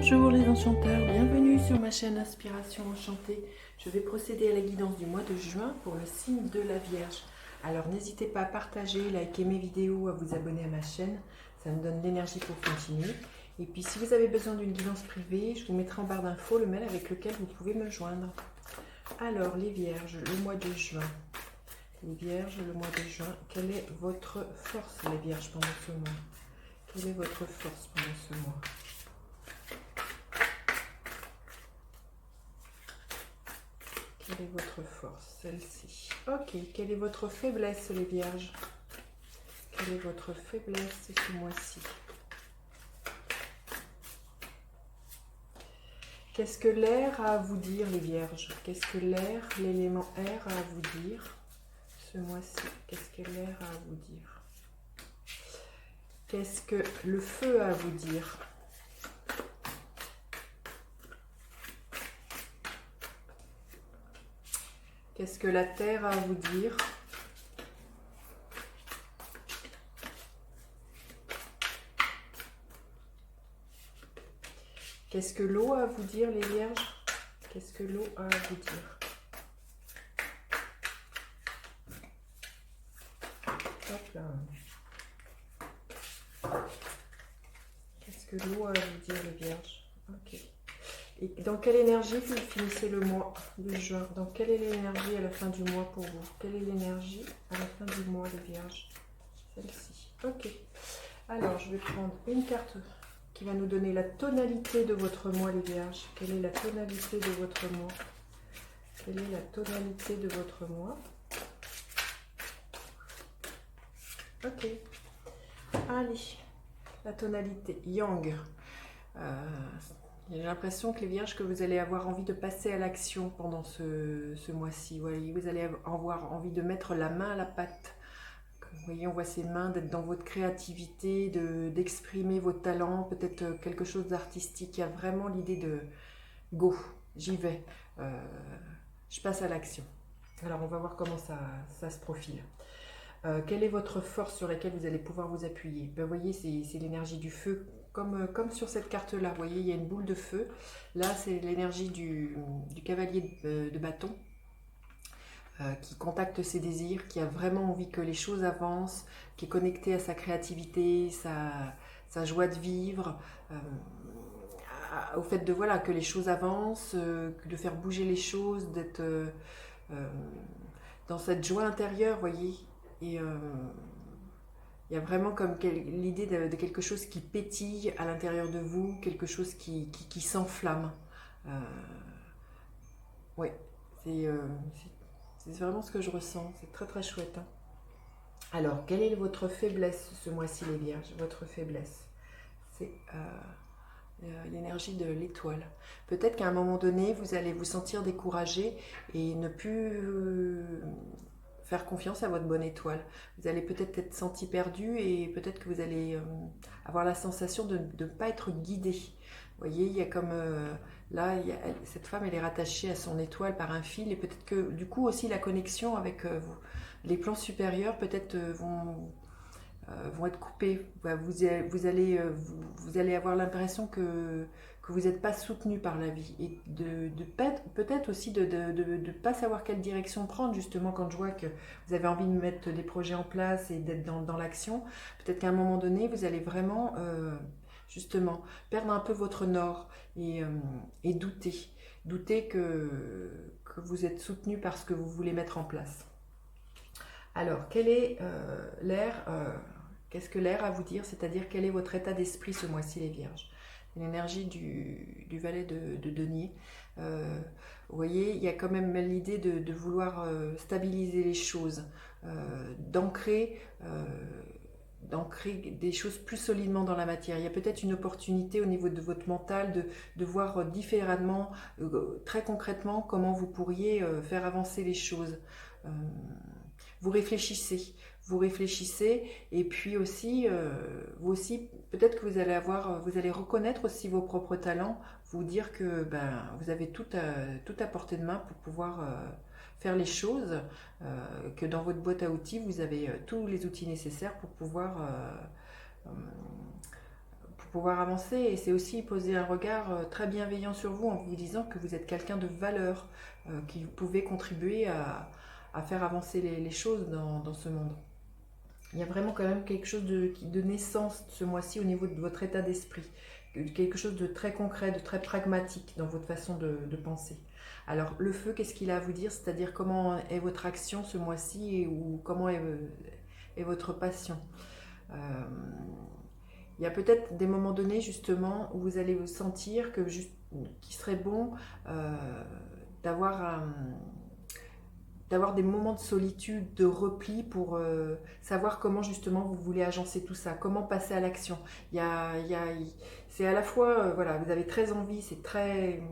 Bonjour les enchanteurs, bienvenue sur ma chaîne Inspiration Enchantée. Je vais procéder à la guidance du mois de juin pour le signe de la Vierge. Alors n'hésitez pas à partager, liker mes vidéos, à vous abonner à ma chaîne, ça me donne l'énergie pour continuer. Et puis si vous avez besoin d'une guidance privée, je vous mettrai en barre d'infos le mail avec lequel vous pouvez me joindre. Alors les Vierges, le mois de juin. Les Vierges, le mois de juin, quelle est votre force les Vierges pendant ce mois? Quelle est votre force pendant ce mois? Quelle est votre force? Celle-ci. Ok. Quelle est votre faiblesse, les Vierges? Quelle est votre faiblesse ce mois-ci? Qu'est-ce que l'air a à vous dire, les Vierges? Qu'est-ce que l'air, l'élément air a à vous dire ce mois-ci? Qu'est-ce que l'air a à vous dire? Qu'est-ce que le feu a à vous dire? Qu'est-ce que la terre a à vous dire? Qu'est-ce que l'eau a à vous dire, les Vierges? Qu'est-ce que l'eau a à vous dire? Hop là. Qu'est-ce que l'eau a à vous dire, les Vierges? Ok. Et dans quelle énergie vous finissez le mois de juin? Dans quelle est l'énergie à la fin du mois pour vous? Quelle est l'énergie à la fin du mois, les Vierges? Celle-ci. Ok. Alors, je vais prendre une carte qui va nous donner la tonalité de votre mois, les Vierges. Quelle est la tonalité de votre mois? Quelle est la tonalité de votre mois? Ok. Allez. La tonalité Yang. J'ai l'impression que les Vierges, que vous allez avoir envie de passer à l'action pendant ce mois-ci. Vous allez avoir envie de mettre la main à la pâte. Vous voyez, on voit ces mains, d'être dans votre créativité, d'exprimer vos talents, peut-être quelque chose d'artistique. Il y a vraiment l'idée de go, j'y vais, je passe à l'action. Alors on va voir comment ça se profile. Quelle est votre force sur laquelle vous allez pouvoir vous appuyer? Vous voyez, c'est l'énergie du feu. Comme sur cette carte-là, vous voyez, il y a une boule de feu. Là, c'est l'énergie du cavalier de bâton qui contacte ses désirs, qui a vraiment envie que les choses avancent, qui est connecté à sa créativité, sa joie de vivre, au fait de voilà que les choses avancent, de faire bouger les choses, d'être dans cette joie intérieure, vous voyez. Et il y a vraiment comme l'idée de quelque chose qui pétille à l'intérieur de vous, quelque chose qui s'enflamme. Oui, c'est vraiment ce que je ressens, c'est très très chouette. Hein. Alors, quelle est votre faiblesse ce mois-ci, les Vierges? Votre faiblesse, c'est l'énergie de l'étoile. Peut-être qu'à un moment donné, vous allez vous sentir découragé et ne plus faire confiance à votre bonne étoile. Vous allez peut-être être senti perdu et peut-être que vous allez avoir la sensation de ne pas être guidé. Vous voyez, il y a comme là, cette femme, elle est rattachée à son étoile par un fil et peut-être que du coup aussi la connexion avec les plans supérieurs peut-être vont être coupés. Vous allez avoir l'impression que vous n'êtes pas soutenu par la vie et peut-être aussi de ne pas savoir quelle direction prendre, justement quand je vois que vous avez envie de mettre des projets en place et d'être dans l'action. Peut-être qu'à un moment donné, vous allez vraiment justement perdre un peu votre nord et douter. Douter que vous êtes soutenu par ce que vous voulez mettre en place. Alors, quel est l'air qu'est-ce que l'air a à vous dire? C'est-à-dire, quel est votre état d'esprit ce mois-ci, les Vierges? L'énergie du valet de denier. Vous voyez, il y a quand même l'idée de vouloir stabiliser les choses, d'ancrer des choses plus solidement dans la matière. Il y a peut-être une opportunité au niveau de votre mental de voir différemment, très concrètement, comment vous pourriez faire avancer les choses. Vous réfléchissez et puis aussi, vous aussi, peut-être que vous allez reconnaître aussi vos propres talents, vous dire que vous avez tout à portée de main pour pouvoir faire les choses, que dans votre boîte à outils, vous avez tous les outils nécessaires pour pouvoir pouvoir avancer. Et c'est aussi poser un regard très bienveillant sur vous en vous disant que vous êtes quelqu'un de valeur, qui pouvez contribuer à faire avancer les choses dans ce monde. Il y a vraiment quand même quelque chose de naissance ce mois-ci au niveau de votre état d'esprit. Quelque chose de très concret, de très pragmatique dans votre façon de penser. Alors le feu, qu'est-ce qu'il a à vous dire? C'est-à-dire comment est votre action ce mois-ci ou comment est votre passion? Euh, il y a peut-être des moments donnés justement où vous allez vous sentir qu'il serait bon euh, d'avoir d'avoir des moments de solitude, de repli pour savoir comment justement vous voulez agencer tout ça, comment passer à l'action. C'est à la fois, voilà, vous avez très envie, c'est très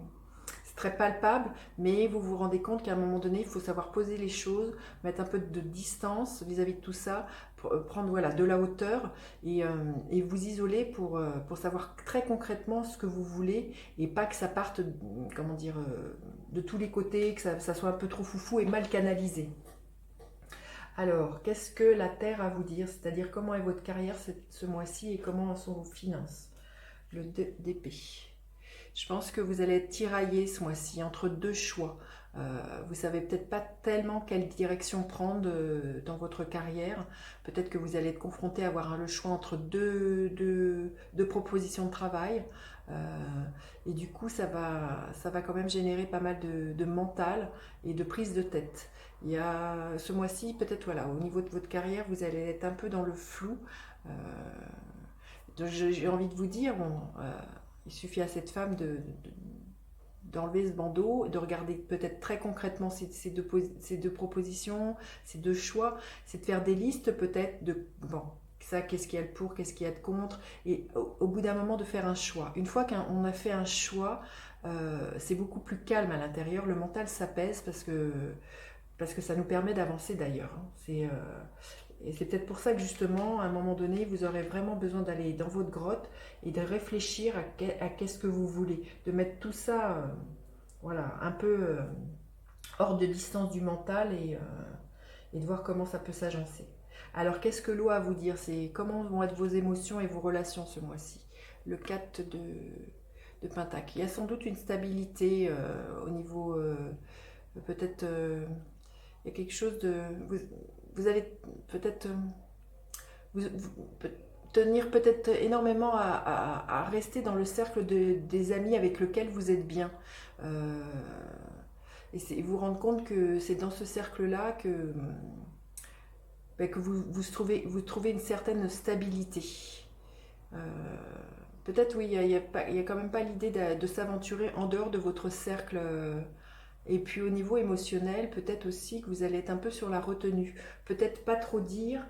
palpable, mais vous vous rendez compte qu'à un moment donné, il faut savoir poser les choses, mettre un peu de distance vis-à-vis de tout ça, prendre voilà, de la hauteur et vous isoler pour savoir très concrètement ce que vous voulez et pas que ça parte, comment dire, de tous les côtés, que ça soit un peu trop foufou et mal canalisé. Alors, qu'est-ce que la Terre a à vous dire? C'est-à-dire comment est votre carrière ce mois-ci et comment sont vos finances? Le d'épée. Je pense que vous allez être tiraillé ce mois-ci entre deux choix. Vous savez peut-être pas tellement quelle direction prendre dans votre carrière. Peut-être que vous allez être confronté à avoir le choix entre deux propositions de travail. Et du coup, ça va quand même générer pas mal de mental et de prise de tête. Il y a ce mois-ci, peut-être voilà, au niveau de votre carrière, vous allez être un peu dans le flou. J'ai envie de vous dire, bon, il suffit à cette femme d'enlever ce bandeau, de regarder peut-être très concrètement ces deux propositions, ces deux choix, c'est de faire des listes peut-être de, bon, ça, qu'est-ce qu'il y a de pour, qu'est-ce qu'il y a de contre, et au bout d'un moment de faire un choix. Une fois qu'on a fait un choix, c'est beaucoup plus calme à l'intérieur, le mental s'apaise parce que ça nous permet d'avancer d'ailleurs. Et c'est peut-être pour ça que justement, à un moment donné, vous aurez vraiment besoin d'aller dans votre grotte et de réfléchir à qu'est-ce que vous voulez. De mettre tout ça voilà, un peu hors de distance du mental et de voir comment ça peut s'agencer. Alors, qu'est-ce que l'eau a à vous dire? C'est comment vont être vos émotions et vos relations ce mois-ci. Le 4 de Pentacle. Il y a sans doute une stabilité au niveau, peut-être, il y a quelque chose de... Vous allez peut-être tenir peut-être énormément à rester dans le cercle des amis avec lesquels vous êtes bien. Euh, et vous rendre compte que c'est dans ce cercle-là que vous trouvez une certaine stabilité. Euh, Peut-être oui, il y a quand même pas l'idée de s'aventurer en dehors de votre cercle. Et puis au niveau émotionnel, peut-être aussi que vous allez être un peu sur la retenue. Peut-être pas trop dire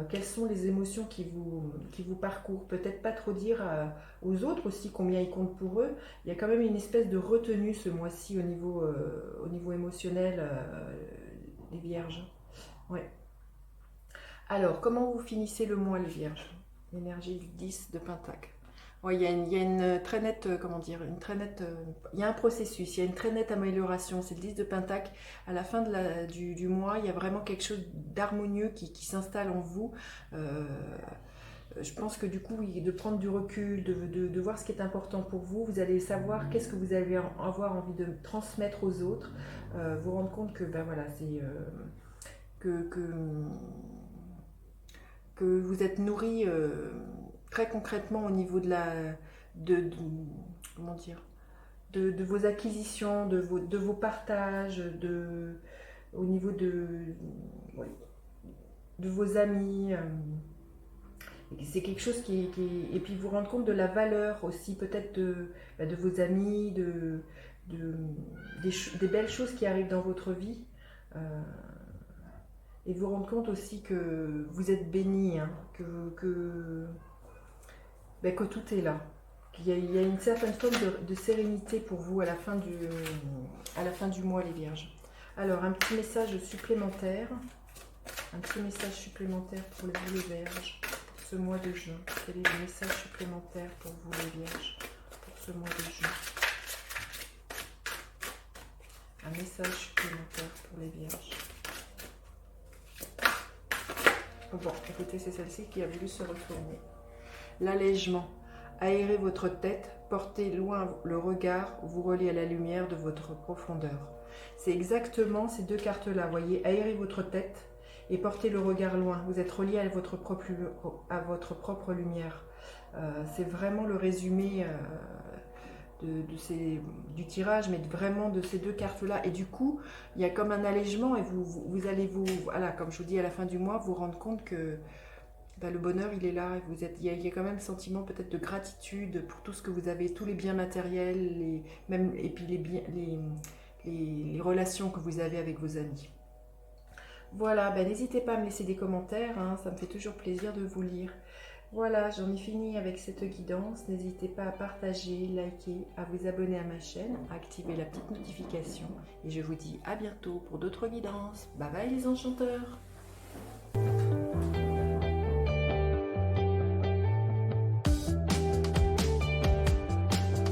quelles sont les émotions qui vous parcourent. Peut-être pas trop dire aux autres aussi combien ils comptent pour eux. Il y a quand même une espèce de retenue ce mois-ci au niveau émotionnel, les vierges. Ouais. Alors, comment vous finissez le mois, les vierges? L'énergie du 10 de Pentacle. Ouais, il y a une très nette, comment dire, une très nette, il y a un processus, il y a une très nette amélioration. C'est le 10 de Pentacle. À la fin du mois, il y a vraiment quelque chose d'harmonieux qui s'installe en vous. Je pense que du coup, oui, de prendre du recul, de voir ce qui est important pour vous, vous allez savoir qu'est-ce que vous allez avoir envie de transmettre aux autres, vous rendre compte que, ben voilà, c'est que, que, que vous êtes nourri très concrètement au niveau de comment dire, de vos acquisitions, de vos partages, au niveau ouais, de vos amis. C'est quelque chose et puis vous rendre compte de la valeur aussi peut-être de vos amis, des belles choses qui arrivent dans votre vie. Et vous rendre compte aussi que vous êtes béni, hein, que tout est là. Il y a une certaine forme de sérénité pour vous à la fin du mois, les vierges. Alors, un petit message supplémentaire. Un petit message supplémentaire pour vous, les vierges, pour ce mois de juin. Quel est le message supplémentaire pour vous, les vierges, pour ce mois de juin? Un message supplémentaire pour les vierges. Bon, écoutez, c'est celle-ci qui a voulu se retourner. L'allègement. aérez votre tête, portez loin le regard, vous reliez à la lumière de votre profondeur. C'est exactement ces deux cartes-là, voyez, aérez votre tête et portez le regard loin. Vous êtes relié à votre propre lumière. C'est vraiment le résumé du tirage, mais vraiment de ces deux cartes-là. Et du coup, il y a comme un allègement et vous allez voilà, comme je vous dis, à la fin du mois, vous rendre compte que le bonheur, il est là. Et il y a quand même le sentiment peut-être de gratitude pour tout ce que vous avez, tous les biens matériels, et puis les relations que vous avez avec vos amis. Voilà, n'hésitez pas à me laisser des commentaires, hein, ça me fait toujours plaisir de vous lire. Voilà, j'en ai fini avec cette guidance. N'hésitez pas à partager, liker, à vous abonner à ma chaîne, à activer la petite notification. Et je vous dis à bientôt pour d'autres guidances. Bye bye les enchanteurs!